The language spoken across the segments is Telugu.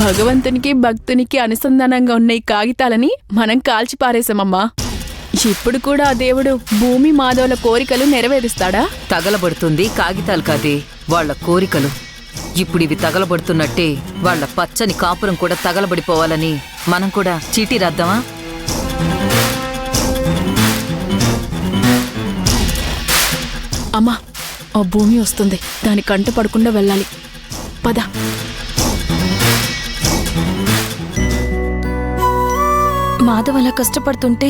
భగవంతునికి భక్తునికి అనుసంధానంగా ఉన్న ఈ కాగితాలని మనం కాల్చి పారేశామమ్మా. ఇప్పుడు కూడా ఆ దేవుడు భూమి మాధవుల కోరికలు నెరవేరుస్తాడా? తగలబడుతుంది కాగితాలు కాదే, వాళ్ళ కోరికలు. ఇప్పుడు ఇవి తగలబడుతున్నట్టే వాళ్ళ పచ్చని కాపురం కూడా తగలబడిపోవాలని మనం కూడా చీటీ రాద్దామా? అమ్మా, ఆ భూమి వస్తుంది, దాని కంట పడకుండా వెళ్ళాలి. పద. మాధవ్ అలా కష్టపడుతుంటే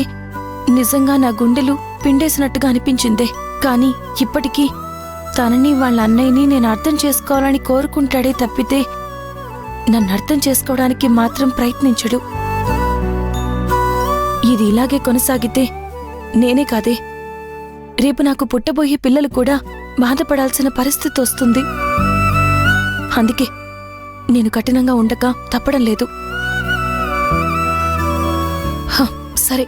నిజంగా నా గుండెలు పిండేసినట్టుగా అనిపించిందే. కానీ ఇప్పటికీ తనని వాళ్ళ అన్నయ్యని నేను అర్థం చేసుకోవాలని కోరుకుంటాడే తప్పితే నన్ను అర్థం చేసుకోవడానికి మాత్రం ప్రయత్నించడు. ఇది ఇలాగే కొనసాగితే నేనే కాదే, రేపు నాకు పుట్టబోయే పిల్లలు కూడా బాధపడాల్సిన పరిస్థితి వస్తుంది. అందుకే నేను కఠినంగా ఉండక తప్పడం లేదు. సరే,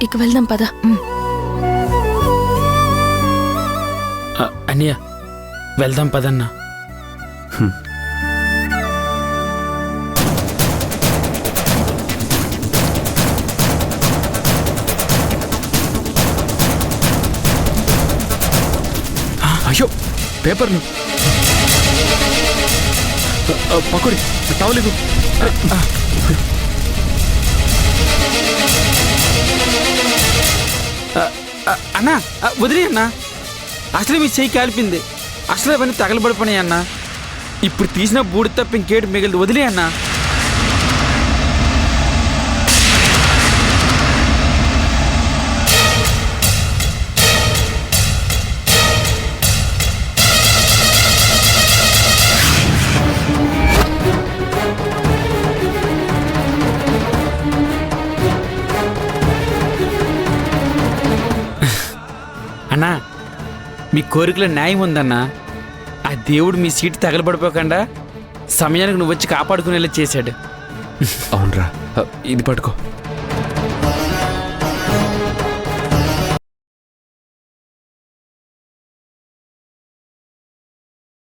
ఇక వెళ్దాం పద. అన్నయ్య, వెళ్దాం పదన్నా. అయ్యో, పేపర్లు. పకోడి, టవలిగు. అన్నా, వదిలే అన్నా. అసలే మీ చెయ్యి కాలిపింది. అసలే పని తగలబడిపోయినాయి అన్నా. ఇప్పుడు తీసిన బూడి తప్ప ఇంకేడు మిగిలింది. వదిలే అన్నా. అన్నా, మీ కోరికలో న్యాయం ఉందన్నా. ఆ దేవుడు మీ సీటు తగలబడిపోకుండా సమయానికి నువ్వు వచ్చి కాపాడుకునేలా చేశాడు. అవునరా, ఇది పట్టుకో.